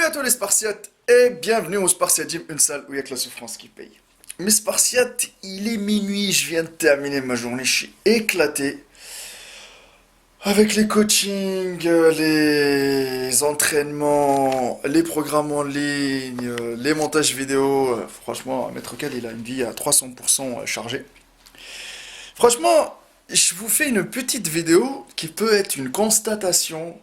Salut à tous les Spartiates et bienvenue au Spartiate Gym, une salle où il n'y a que la souffrance qui paye. Mes Spartiates, il est minuit, je viens de terminer ma journée, je suis éclaté. Avec les coachings, les entraînements, les programmes en ligne, les montages vidéo, franchement, Maître Cad, il a une vie à 300% chargée. Franchement, je vous fais une petite vidéo qui peut être une constatation.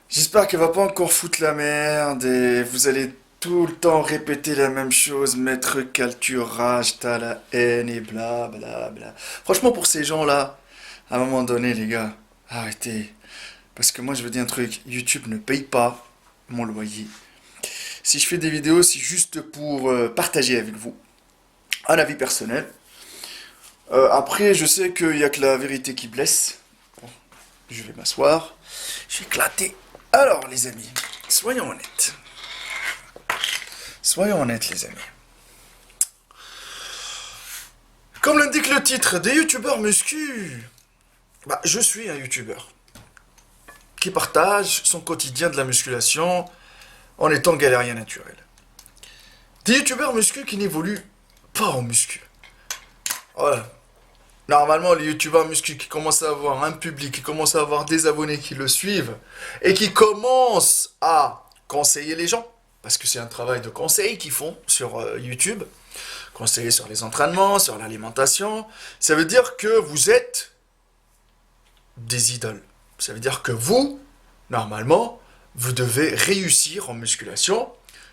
J'espère qu'elle va pas encore foutre la merde et vous allez tout le temps répéter la même chose, Maître Cal, tu rages, t'as la haine et bla bla bla. Franchement, pour ces gens-là, à un moment donné, les gars, arrêtez. Parce que moi, je veux dire un truc, YouTube ne paye pas mon loyer. Si je fais des vidéos, c'est juste pour partager avec vous un avis personnel. Après, je sais qu'il n'y a que la vérité qui blesse. Bon, je vais m'asseoir. Je vais éclater. Alors, les amis, soyons honnêtes. Soyons honnêtes, les amis. Comme l'indique le titre, des youtubeurs muscu. Bah, je suis un youtubeur qui partage son quotidien de la musculation en étant galérien naturel. Des youtubeurs muscu qui n'évoluent pas en muscu. Voilà. Normalement, les youtubeurs muscu qui commencent à avoir un public, qui commencent à avoir des abonnés qui le suivent, et qui commencent à conseiller les gens, parce que c'est un travail de conseil qu'ils font sur YouTube, conseiller sur les entraînements, sur l'alimentation, ça veut dire que vous êtes des idoles. Ça veut dire que vous, normalement, vous devez réussir en musculation.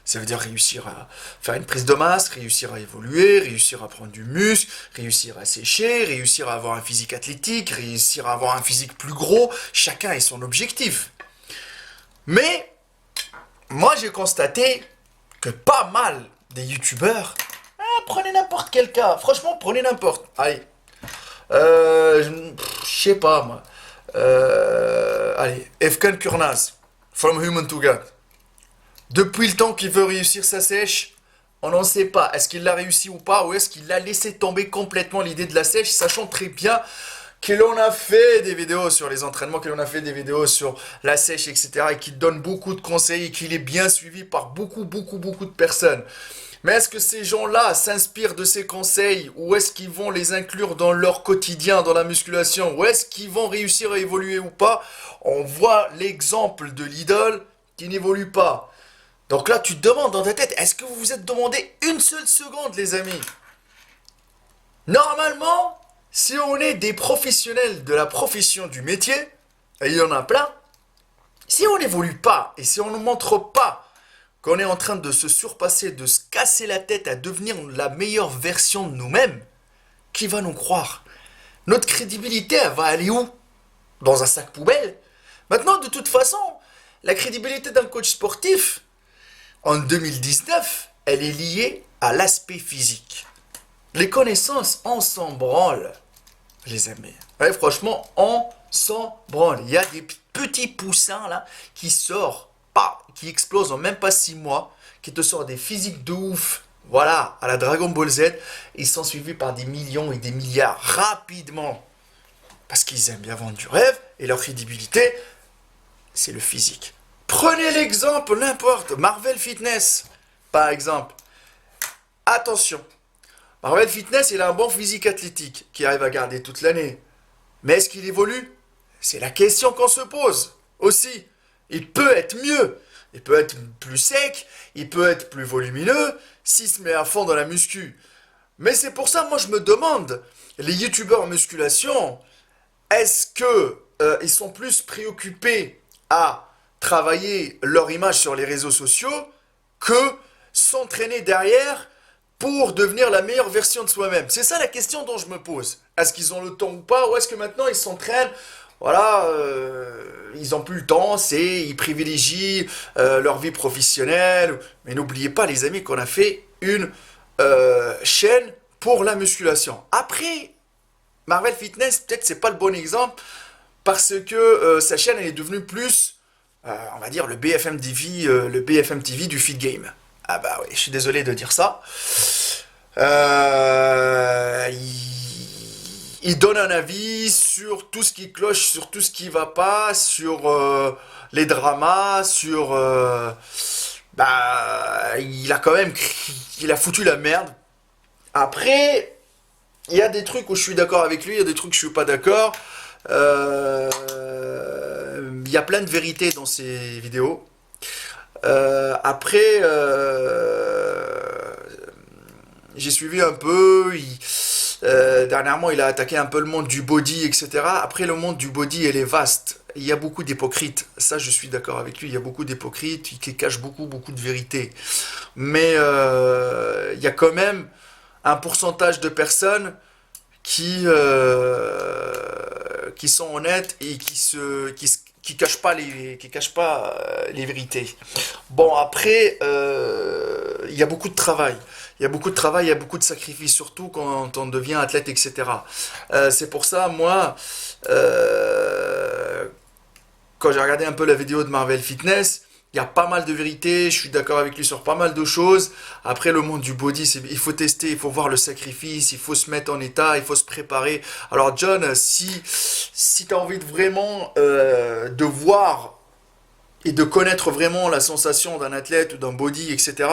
Ça veut dire réussir à faire une prise de masse, réussir à évoluer, réussir à prendre du muscle, réussir à sécher, réussir à avoir un physique athlétique, réussir à avoir un physique plus gros. Chacun a son objectif. Mais, moi j'ai constaté que pas mal des youtubeurs, prenez n'importe quel cas, franchement prenez n'importe. Allez, je sais pas moi. Allez, Efkan Kurnaz, From Human to God. Depuis le temps qu'il veut réussir sa sèche, on n'en sait pas. Est-ce qu'il l'a réussi ou pas, ou est-ce qu'il a laissé tomber complètement l'idée de la sèche, sachant très bien que l'on a fait des vidéos sur les entraînements, que l'on a fait des vidéos sur la sèche, etc. et qu'il donne beaucoup de conseils et qu'il est bien suivi par beaucoup de personnes. Mais est-ce que ces gens-là s'inspirent de ces conseils ou est-ce qu'ils vont les inclure dans leur quotidien, dans la musculation, ou est-ce qu'ils vont réussir à évoluer ou pas? On voit l'exemple de l'idole qui n'évolue pas. Donc là, tu te demandes dans ta tête, est-ce que vous vous êtes demandé une seule seconde, les amis? Normalement, si on est des professionnels de la profession du métier, et il y en a plein, si on n'évolue pas et si on ne montre pas qu'on est en train de se surpasser, de se casser la tête à devenir la meilleure version de nous-mêmes, qui va nous croire? Notre crédibilité, elle va aller où? Dans un sac poubelle? Maintenant, de toute façon, la crédibilité d'un coach sportif, en 2019, elle est liée à l'aspect physique. Les connaissances, on s'en branle, les amis. Ouais, franchement, on s'en branle. Il y a des petits poussins là qui sortent, qui explosent en même pas 6 mois, qui te sortent des physiques de ouf, voilà, à la Dragon Ball Z. Ils sont suivis par des millions et des milliards rapidement. Parce qu'ils aiment bien vendre du rêve et leur crédibilité, c'est le physique. Prenez l'exemple, n'importe, Marvel Fitness, par exemple. Attention, Marvel Fitness, il a un bon physique athlétique qui arrive à garder toute l'année. Mais est-ce qu'il évolue? C'est la question qu'on se pose aussi. Il peut être mieux, il peut être plus sec, il peut être plus volumineux s'il se met à fond dans la muscu. Mais c'est pour ça, moi je me demande, les youtubeurs en musculation, est-ce que ils sont plus préoccupés à travailler leur image sur les réseaux sociaux que s'entraîner derrière pour devenir la meilleure version de soi-même? C'est ça la question dont je me pose. Est-ce qu'ils ont le temps ou pas? Ou est-ce que maintenant ils s'entraînent? Voilà, ils n'ont plus le temps, ils privilégient leur vie professionnelle. Mais n'oubliez pas, les amis, qu'on a fait une chaîne pour la musculation. Après, Marvel Fitness, peut-être c'est pas le bon exemple parce que sa chaîne elle est devenue plus, on va dire, le BFM TV du feed game. Ah bah oui, je suis désolé de dire ça. il donne un avis sur tout ce qui cloche, sur tout ce qui va pas, sur les dramas, sur... il a quand même... Il a foutu la merde. Après, il y a des trucs où je suis d'accord avec lui, il y a des trucs où je suis pas d'accord. Il y a plein de vérités dans ses vidéos. Après, j'ai suivi un peu. Dernièrement, il a attaqué un peu le monde du body, etc. Après, le monde du body, elle est vaste. Il y a beaucoup d'hypocrites. Ça, je suis d'accord avec lui. Il y a beaucoup d'hypocrites qui cachent beaucoup, beaucoup de vérités. Mais il y a quand même un pourcentage de personnes qui sont honnêtes et qui cachent pas les vérités. Bon, après, il y a beaucoup de travail. Il y a beaucoup de travail, il y a beaucoup de sacrifices, surtout quand on devient athlète, etc. C'est pour ça, moi, quand j'ai regardé un peu la vidéo de Marvel Fitness, il y a pas mal de vérités, je suis d'accord avec lui sur pas mal de choses. Après, le monde du body, il faut tester, il faut voir le sacrifice, il faut se mettre en état, il faut se préparer. Alors John, si tu as envie de vraiment de voir et de connaître vraiment la sensation d'un athlète ou d'un body, etc.,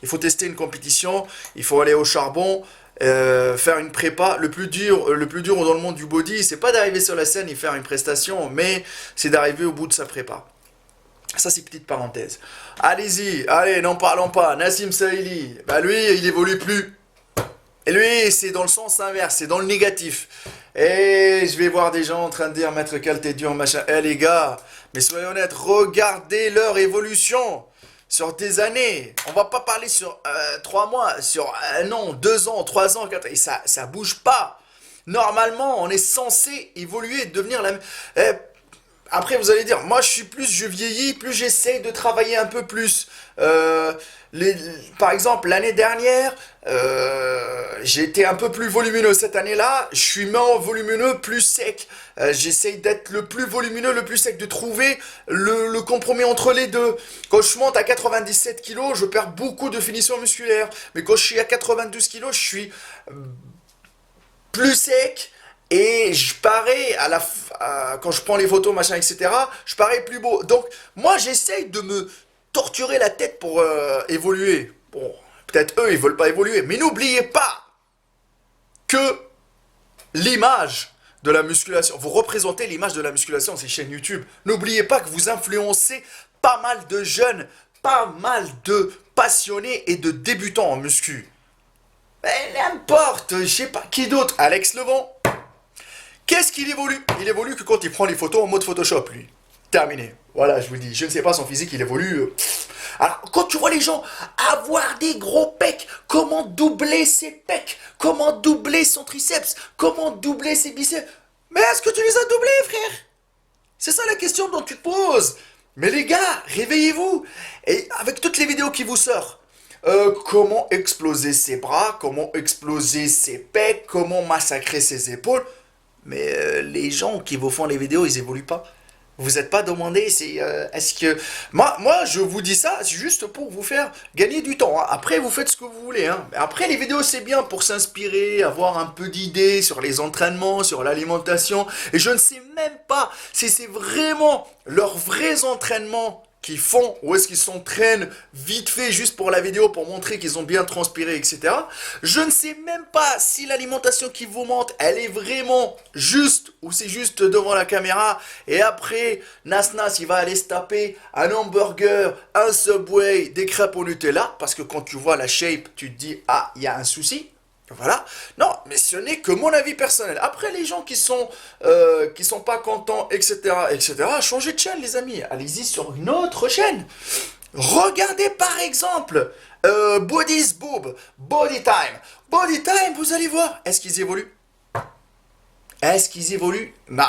il faut tester une compétition, il faut aller au charbon, faire une prépa. Le plus dur dans le monde du body, c'est pas d'arriver sur la scène et faire une prestation, mais c'est d'arriver au bout de sa prépa. Ça, c'est petite parenthèse. Allez-y, allez, n'en parlons pas. Nassim Saïli, lui, il évolue plus. Et lui, c'est dans le sens inverse, c'est dans le négatif. Et je vais voir des gens en train de dire, Maître Cal, t'es dur, machin. Les gars, mais soyons honnêtes, regardez leur évolution sur des années. On va pas parler sur 3 mois, sur un an, 2 ans, 3 ans, 4 ans. Et ça bouge pas. Normalement, on est censé évoluer, devenir la même. Après, vous allez dire, moi, je vieillis, plus j'essaye de travailler un peu plus. Par exemple, l'année dernière, j'ai été un peu plus volumineux. Cette année-là, je suis moins volumineux, plus sec. J'essaye d'être le plus volumineux, le plus sec, de trouver le compromis entre les deux. Quand je monte à 97 kilos, je perds beaucoup de finition musculaire. Mais quand je suis à 92 kilos, je suis plus sec. Et je parais quand je prends les photos, machin, etc., je parais plus beau. Donc, moi, j'essaye de me torturer la tête pour évoluer. Bon, peut-être eux, ils veulent pas évoluer. Mais n'oubliez pas que l'image de la musculation, vous représentez l'image de la musculation, ces chaînes YouTube. N'oubliez pas que vous influencez pas mal de jeunes, pas mal de passionnés et de débutants en muscu. Mais n'importe, je sais pas qui d'autre. Alex Levent. Qu'est-ce qu'il évolue? Il évolue que quand il prend les photos en mode Photoshop, lui. Terminé. Voilà, je vous le dis. Je ne sais pas, son physique, il évolue. Alors, quand tu vois les gens avoir des gros pecs, comment doubler ses pecs, comment doubler son triceps, comment doubler ses biceps. Mais est-ce que tu les as doublés, frère? C'est ça la question dont tu te poses. Mais les gars, réveillez-vous. Et avec toutes les vidéos qui vous sortent, comment exploser ses bras, comment exploser ses pecs, comment massacrer ses épaules. Mais les gens qui vous font les vidéos, ils évoluent pas. Vous n'êtes pas demandé, est-ce que... Moi, je vous dis ça, c'est juste pour vous faire gagner du temps. Hein. Après, vous faites ce que vous voulez. Hein. Après, les vidéos, c'est bien pour s'inspirer, avoir un peu d'idées sur les entraînements, sur l'alimentation. Et je ne sais même pas si c'est vraiment leurs vrais entraînements qu'ils font, ou est-ce qu'ils s'entraînent vite fait juste pour la vidéo, pour montrer qu'ils ont bien transpiré, etc. Je ne sais même pas si l'alimentation qu'ils vous montrent, elle est vraiment juste, ou c'est juste devant la caméra, et après, Nas, il va aller se taper un hamburger, un Subway, des crêpes au Nutella, parce que quand tu vois la shape, tu te dis, ah, il y a un souci. Voilà. Non, mais ce n'est que mon avis personnel. Après, les gens qui sont pas contents, etc., changez de chaîne, les amis. Allez-y sur une autre chaîne. Regardez par exemple Body's Boob, Body Time. Body Time, vous allez voir. Est-ce qu'ils évoluent? Est-ce qu'ils évoluent? Non.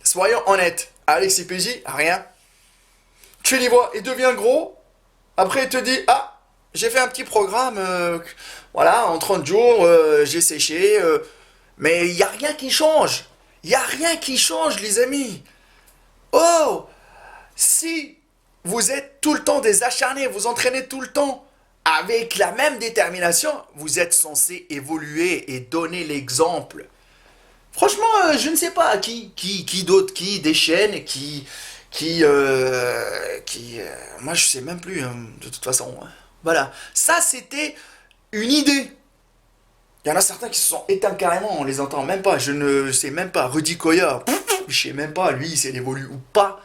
Soyons honnêtes. Alexis PJ, rien. Tu les vois, il devient gros. Après, il te dit, ah, j'ai fait un petit programme, voilà, en 30 jours, j'ai séché, mais il n'y a rien qui change. Il n'y a rien qui change, les amis. Oh, si vous êtes tout le temps des acharnés, vous entraînez tout le temps avec la même détermination, vous êtes censé évoluer et donner l'exemple. Franchement, je ne sais pas qui d'autre, qui des chaînes, moi je sais même plus, hein, de toute façon. Hein. Voilà. Ça, c'était une idée. Il y en a certains qui se sont éteints carrément, on les entend même pas. Je ne sais même pas. Rudy Koya, je sais même pas, lui, s'il évolue ou pas.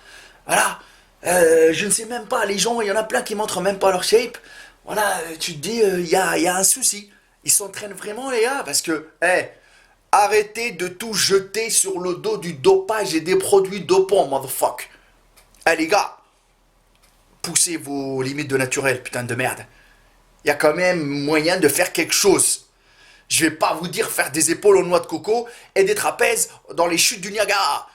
Voilà. Je ne sais même pas. Les gens, il y en a plein qui montrent même pas leur shape. Voilà, tu te dis, il y a un souci. Ils s'entraînent vraiment, les gars, parce que, arrêtez de tout jeter sur le dos du dopage et des produits dopants, motherfuck. Les gars, poussez vos limites de naturel, putain de merde. Il y a quand même moyen de faire quelque chose. Je vais pas vous dire faire des épaules aux noix de coco et des trapèzes dans les chutes du Niagara.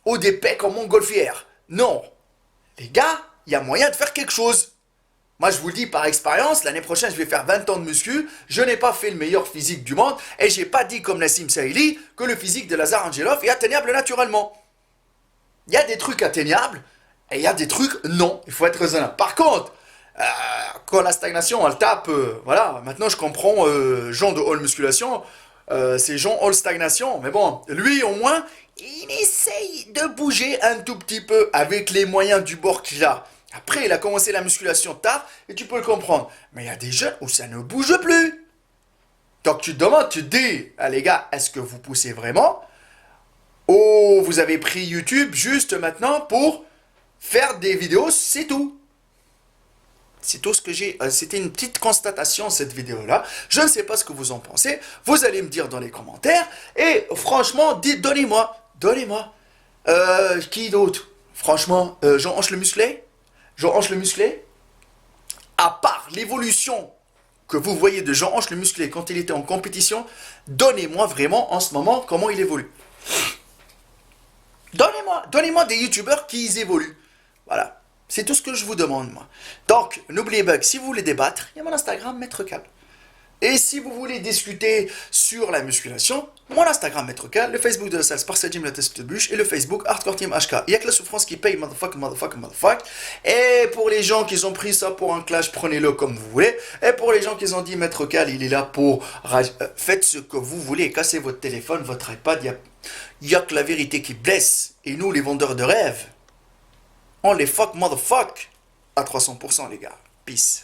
Ou des pecs en montgolfière. Non. Les gars, il y a moyen de faire quelque chose. Moi, je vous le dis par expérience, l'année prochaine, je vais faire 20 ans de muscu. Je n'ai pas fait le meilleur physique du monde. Et j'ai pas dit, comme Nassim Saïli, que le physique de Lazar Angelov est atteignable naturellement. Il y a des trucs atteignables et il y a des trucs non. Il faut être raisonnable. Par contre, euh, quand la stagnation, elle tape, voilà. Maintenant, je comprends Jean de Hall Musculation. C'est Jean Hall Stagnation. Mais bon, lui, au moins, il essaye de bouger un tout petit peu avec les moyens du bord qu'il a. Après, il a commencé la musculation tard et tu peux le comprendre. Mais il y a des jeunes où ça ne bouge plus. Donc tu te demandes, tu te dis, ah les gars, est-ce que vous poussez vraiment? Ou vous avez pris YouTube juste maintenant pour faire des vidéos, c'est tout. C'est tout ce que j'ai. C'était une petite constatation, cette vidéo-là. Je ne sais pas ce que vous en pensez. Vous allez me dire dans les commentaires. Et franchement, dites, donnez-moi. Donnez-moi. Qui d'autre? Franchement, Jean Hanche le musclé? Jean Hanche le musclé? À part l'évolution que vous voyez de Jean Hanche le musclé quand il était en compétition, donnez-moi vraiment en ce moment comment il évolue. Donnez-moi des youtubeurs qui y évoluent. Voilà. C'est tout ce que je vous demande, moi. Donc, n'oubliez pas que si vous voulez débattre, il y a mon Instagram, Maître Cal. Et si vous voulez discuter sur la musculation, mon Instagram, Maître Cal, le Facebook de la salle Sparsa Gym, la test de bûche, et le Facebook Hardcore Team HK. Il n'y a que la souffrance qui paye, motherfuck. Et pour les gens qui ont pris ça pour un clash, prenez-le comme vous voulez. Et pour les gens qui ont dit, Maître Cal, il est là pour... faites ce que vous voulez, cassez votre téléphone, votre iPad, il n'y a que la vérité qui blesse. Et nous, les vendeurs de rêves, on les fuck motherfuck à 300%, les gars. Peace.